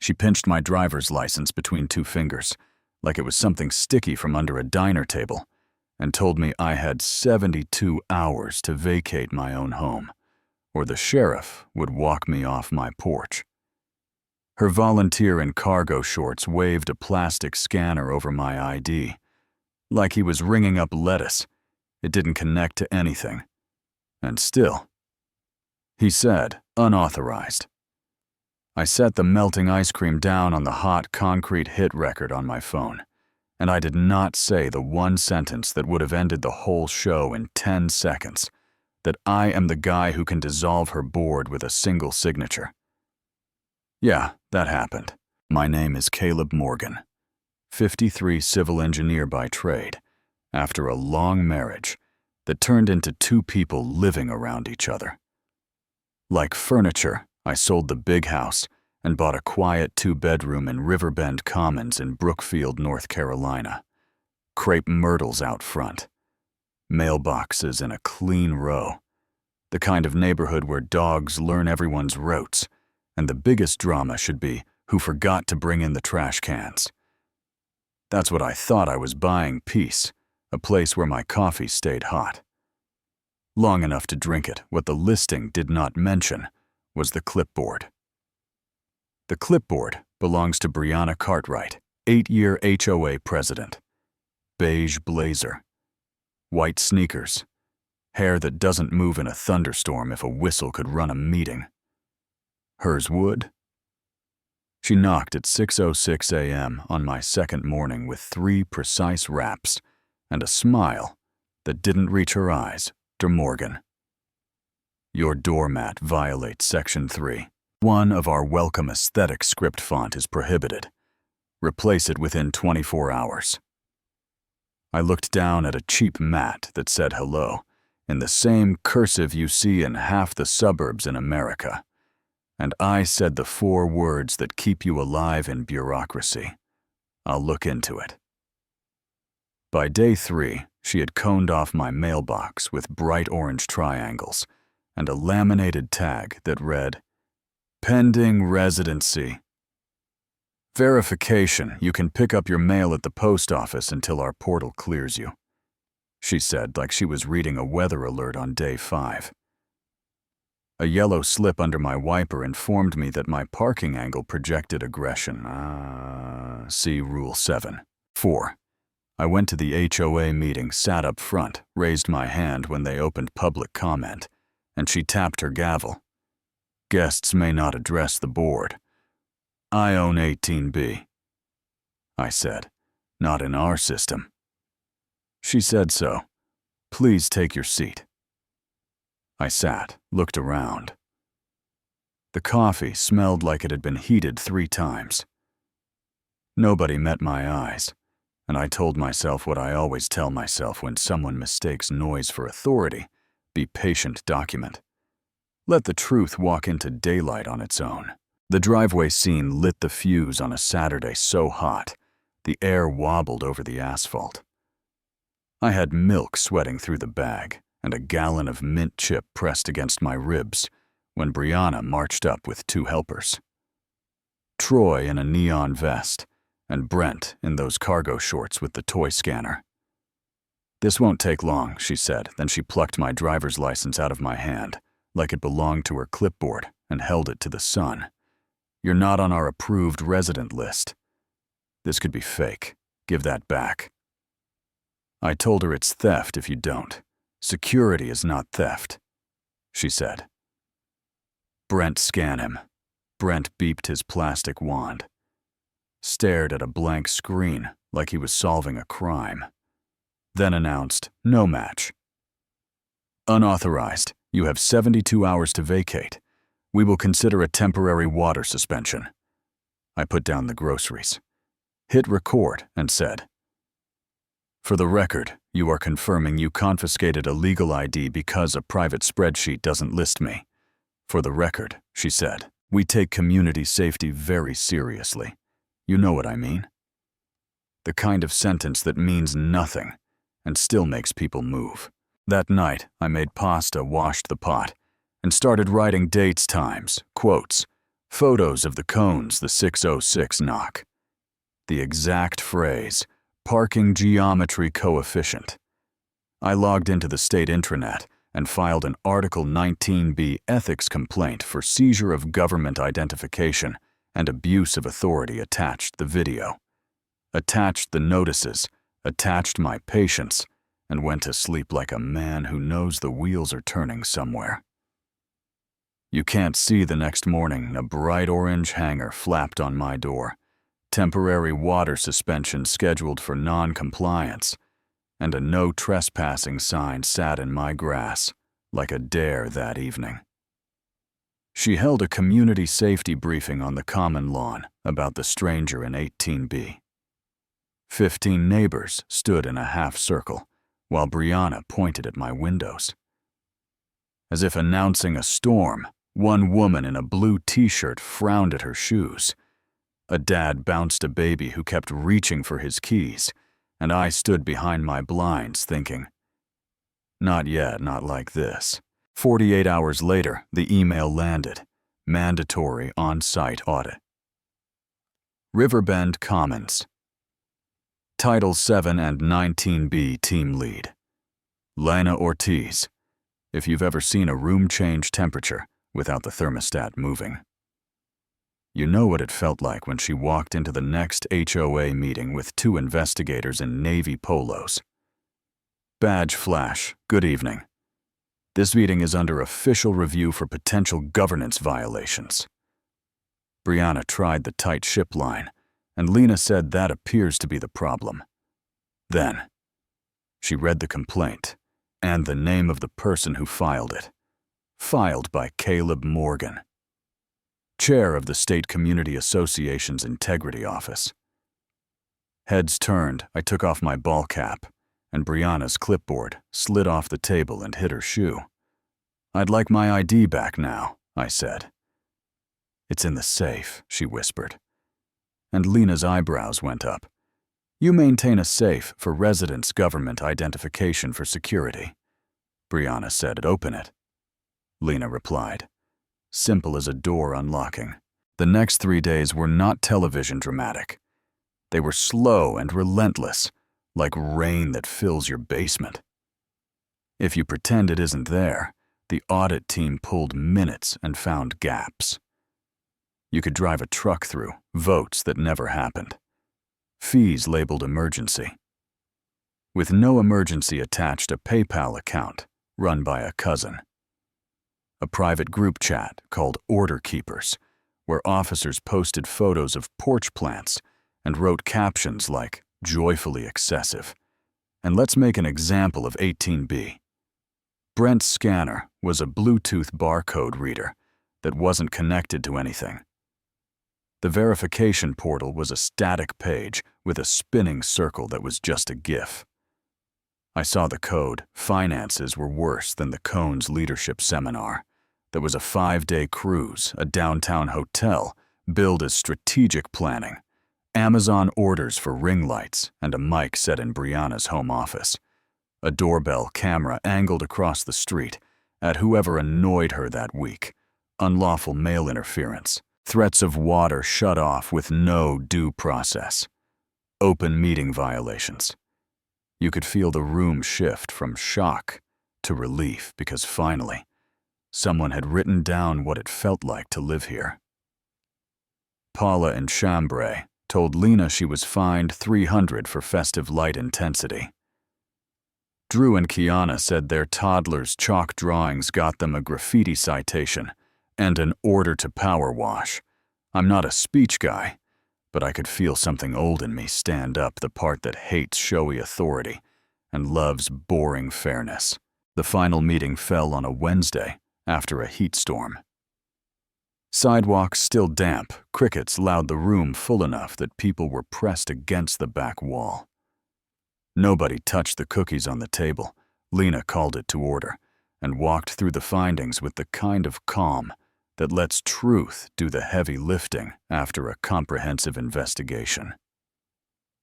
She pinched my driver's license between two fingers, like it was something sticky from under a diner table, and told me I had 72 hours to vacate my own home, or the sheriff would walk me off my porch. Her volunteer in cargo shorts waved a plastic scanner over my ID, like he was ringing up lettuce. It didn't connect to anything. And still, he said, unauthorized. I set the melting ice cream down on the hot concrete hit record on my phone, and I did not say the one sentence that would have ended the whole show in 10 seconds, that I am the guy who can dissolve her board with a single signature. Yeah, that happened. My name is Caleb Morgan, 53 civil engineer by trade, after a long marriage that turned into two people living around each other. Like furniture, I sold the big house and bought a quiet 2-bedroom in Riverbend Commons in Brookfield, North Carolina. Crepe myrtles out front. Mailboxes in a clean row. The kind of neighborhood where dogs learn everyone's routes, and the biggest drama should be who forgot to bring in the trash cans. That's what I thought I was buying: peace, a place where my coffee stayed hot. Long enough to drink it. What the listing did not mention was the clipboard. The clipboard belongs to Brianna Cartwright, 8-year HOA president. Beige blazer, white sneakers, hair that doesn't move in a thunderstorm if a whistle could run a meeting. Hers would. She knocked at 6:06 a.m. on my second morning with 3 precise raps and a smile that didn't reach her eyes. Mr. Morgan, your doormat violates Section 3. One of our welcome aesthetic script font is prohibited. Replace it within 24 hours. I looked down at a cheap mat that said hello, in the same cursive you see in half the suburbs in America, and I said the 4 words that keep you alive in bureaucracy. I'll look into it. By day 3, she had coned off my mailbox with bright orange triangles and a laminated tag that read, "Pending residency. Verification, you can pick up your mail at the post office until our portal clears you," she said, like she was reading a weather alert on day 5. A yellow slip under my wiper informed me that my parking angle projected aggression. See Rule 7. 4. I went to the HOA meeting, sat up front, raised my hand when they opened public comment, and she tapped her gavel. Guests may not address the board. I own 18B. I said, not in our system. She said so. Please take your seat. I sat, looked around. The coffee smelled like it had been heated 3 times. Nobody met my eyes, and I told myself what I always tell myself when someone mistakes noise for authority: be patient, document. Let the truth walk into daylight on its own. The driveway scene lit the fuse on a Saturday so hot, the air wobbled over the asphalt. I had milk sweating through the bag and a gallon of mint chip pressed against my ribs when Brianna marched up with 2 helpers. Troy in a neon vest, and Brent in those cargo shorts with the toy scanner. "This won't take long," she said. Then she plucked my driver's license out of my hand, like it belonged to her clipboard, and held it to the sun. "You're not on our approved resident list. This could be fake. Give that back." I told her it's theft if you don't. Security is not theft, she said. Brent, scan him. Brent beeped his plastic wand. Stared at a blank screen like he was solving a crime. Then announced, "No match." "Unauthorized. You have 72 hours to vacate. We will consider a temporary water suspension." I put down the groceries, hit record, and said, "For the record, you are confirming you confiscated a legal ID because a private spreadsheet doesn't list me." "For the record," she said, "we take community safety very seriously. You know what I mean?" The kind of sentence that means nothing and still makes people move. That night, I made pasta, washed the pot, and started writing dates, times, quotes, Photos of the cones the 606 knock. The exact phrase, parking geometry coefficient. I logged into the state intranet and filed an Article 19B ethics complaint for seizure of government identification and abuse of authority. Attached the video, attached the notices, attached my patience, and went to sleep like a man who knows the wheels are turning somewhere. You can't see the next morning, a bright orange hanger flapped on my door, temporary water suspension scheduled for non-compliance, and a no trespassing sign sat in my grass like a dare that evening. She held a community safety briefing on the common lawn about the stranger in 18B. 15 neighbors stood in a half circle while Brianna pointed at my windows. As if announcing a storm, one woman in a blue t-shirt frowned at her shoes. A dad bounced a baby who kept reaching for his keys, and I stood behind my blinds thinking, not yet, not like this. 48 hours later, the email landed. Mandatory on-site audit. Riverbend Commons. Title 7 and 19B team lead. Lana Ortiz. If you've ever seen a room change temperature without the thermostat moving. You know what it felt like when she walked into the next HOA meeting with 2 investigators in navy polos. Badge flash, good evening. This meeting is under official review for potential governance violations. Brianna tried the tight ship line, and Lena said that appears to be the problem. Then, she read the complaint and the name of the person who filed it. Filed by Caleb Morgan, chair of the State Community Association's Integrity Office. Heads turned, I took off my ball cap, and Brianna's clipboard slid off the table and hit her shoe. I'd like my ID back now, I said. It's in the safe, she whispered. And Lena's eyebrows went up. You maintain a safe for residents' government identification for security. Brianna said, open it. Lena replied. Simple as a door unlocking. The next 3 days were not television dramatic. They were slow and relentless, like rain that fills your basement. If you pretend it isn't there, the audit team pulled minutes and found gaps. You could drive a truck through, votes that never happened. Fees labeled emergency. With no emergency attached, a PayPal account run by a cousin. A private group chat called Order Keepers, where officers posted photos of porch plants and wrote captions like, joyfully excessive. And let's make an example of 18B. Brent's scanner was a Bluetooth barcode reader that wasn't connected to anything. The verification portal was a static page with a spinning circle that was just a GIF. I saw the code. Finances were worse than the Cone's leadership seminar. There was a 5-day cruise, a downtown hotel, billed as strategic planning, Amazon orders for ring lights, and a mic set in Brianna's home office. A doorbell camera angled across the street at whoever annoyed her that week. Unlawful mail interference. Threats of water shut off with no due process. Open meeting violations. You could feel the room shift from shock to relief because finally, someone had written down what it felt like to live here. Paula in Chambray told Lena she was fined $300 for festive light intensity. Drew and Kiana said their toddler's chalk drawings got them a graffiti citation and an order to power wash. I'm not a speech guy, but I could feel something old in me stand up, the part that hates showy authority and loves boring fairness. The final meeting fell on a Wednesday after a heat storm. Sidewalks still damp, crickets loud the room full enough that people were pressed against the back wall. Nobody touched the cookies on the table. Lena called it to order and walked through the findings with the kind of calm that lets truth do the heavy lifting after a comprehensive investigation.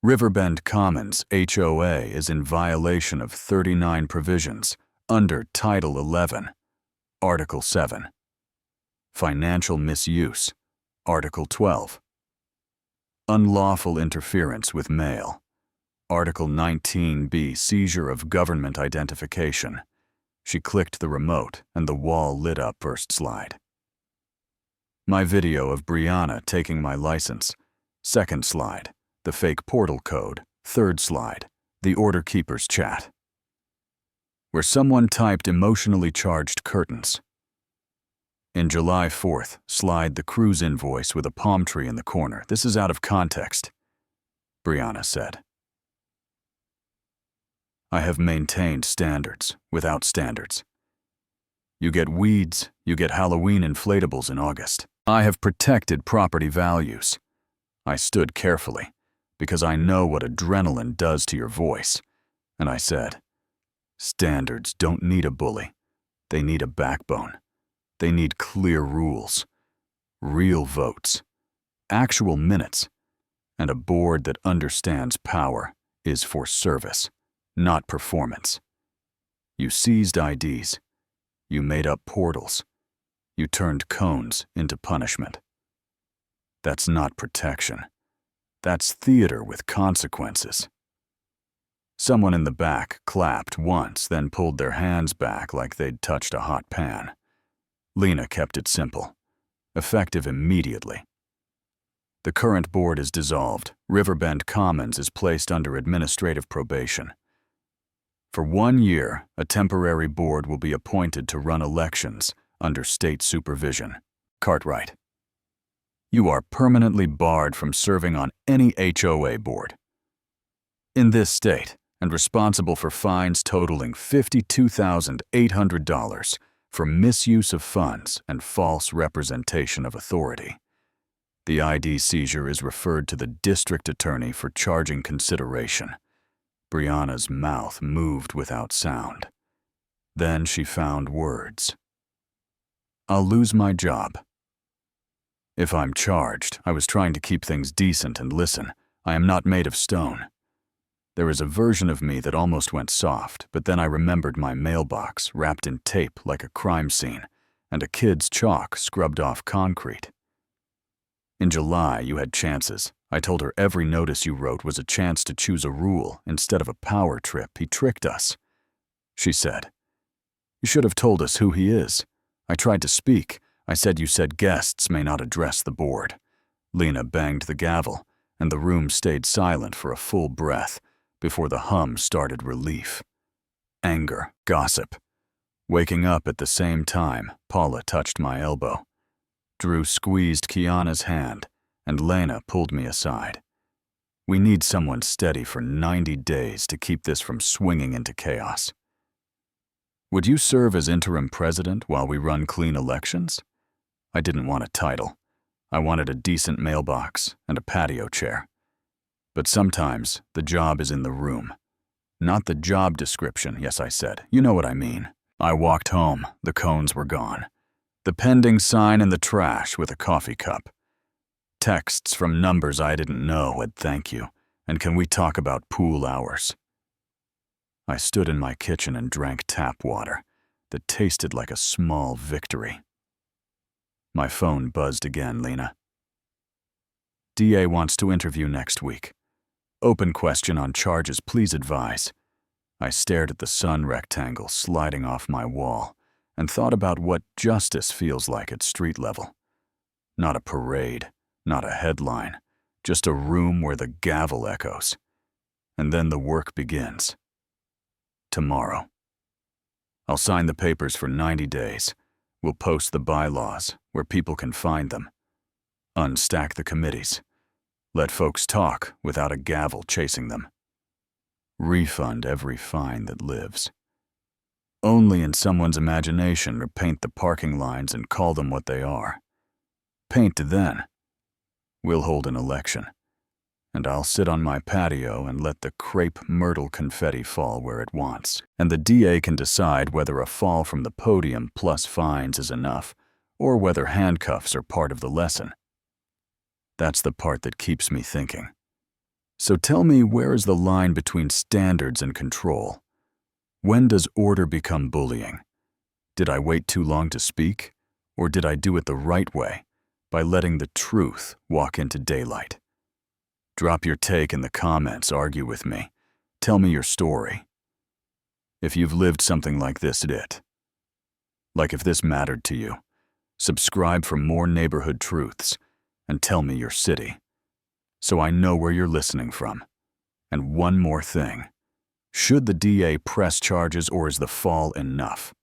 Riverbend Commons HOA is in violation of 39 provisions under Title 11, Article 7. Financial misuse Article 12. Unlawful interference with mail. Article 19B, seizure of government identification. She clicked the remote and the wall lit up. First slide. My video of Brianna taking my license. Second slide. The fake portal code. Third slide. The order keeper's chat, where someone typed emotionally charged curtains. In July 4th, slide the cruise invoice with a palm tree in the corner. This is out of context, Brianna said. I have maintained standards without standards. You get weeds, you get Halloween inflatables in August. I have protected property values. I stood carefully, because I know what adrenaline does to your voice, and I said, standards don't need a bully. They need a backbone. They need clear rules, real votes, actual minutes, and a board that understands power is for service, not performance. You seized IDs. You made up portals. You turned cones into punishment. That's not protection. That's theater with consequences. Someone in the back clapped once, then pulled their hands back like they'd touched a hot pan. Lena kept it simple, effective immediately. The current board is dissolved. Riverbend Commons is placed under administrative probation. For 1 year, a temporary board will be appointed to run elections under state supervision. Cartwright. You are permanently barred from serving on any HOA board in this state and responsible for fines totaling $52,800 for misuse of funds and false representation of authority. The ID seizure is referred to the district attorney for charging consideration. Brianna's mouth moved without sound. Then she found words. I'll lose my job. If I'm charged, I was trying to keep things decent and listen. I am not made of stone. There is a version of me that almost went soft, but then I remembered my mailbox wrapped in tape like a crime scene, and a kid's chalk scrubbed off concrete. In July, you had chances. I told her every notice you wrote was a chance to choose a rule instead of a power trip. He tricked us. She said, you should have told us who he is. I tried to speak. I said you said guests may not address the board. Lena banged the gavel, and the room stayed silent for a full breath before the hum started relief. Anger, gossip. Waking up at the same time, Paula touched my elbow. Drew squeezed Kiana's hand, and Lena pulled me aside. We need someone steady for 90 days to keep this from swinging into chaos. Would you serve as interim president while we run clean elections? I didn't want a title. I wanted a decent mailbox and a patio chair. But sometimes the job is in the room. Not the job description, yes, I said. You know what I mean. I walked home. The cones were gone. The pending sign in the trash with a coffee cup. Texts from numbers I didn't know had thank you, and can we talk about pool hours? I stood in my kitchen and drank tap water that tasted like a small victory. My phone buzzed again, Lena. DA wants to interview next week. Open question on charges, please advise. I stared at the sun rectangle sliding off my wall and thought about what justice feels like at street level. Not a parade, not a headline, just a room where the gavel echoes. And then the work begins. Tomorrow. I'll sign the papers for 90 days. We'll post the bylaws where people can find them. Unstack the committees. Let folks talk without a gavel chasing them. Refund every fine that lives. Only in someone's imagination or paint the parking lines and call them what they are. Paint then. We'll hold an election. And I'll sit on my patio and let the crepe myrtle confetti fall where it wants. And the DA can decide whether a fall from the podium plus fines is enough, or whether handcuffs are part of the lesson. That's the part that keeps me thinking. So tell me, where is the line between standards and control? When does order become bullying? Did I wait too long to speak? Or did I do it the right way? by letting the truth walk into daylight. Drop your take in the comments, argue with me. Tell me your story. If you've lived something like this, like if this mattered to you, subscribe for more neighborhood truths and tell me your city, so I know where you're listening from. And one more thing. Should the DA press charges, or is the fall enough?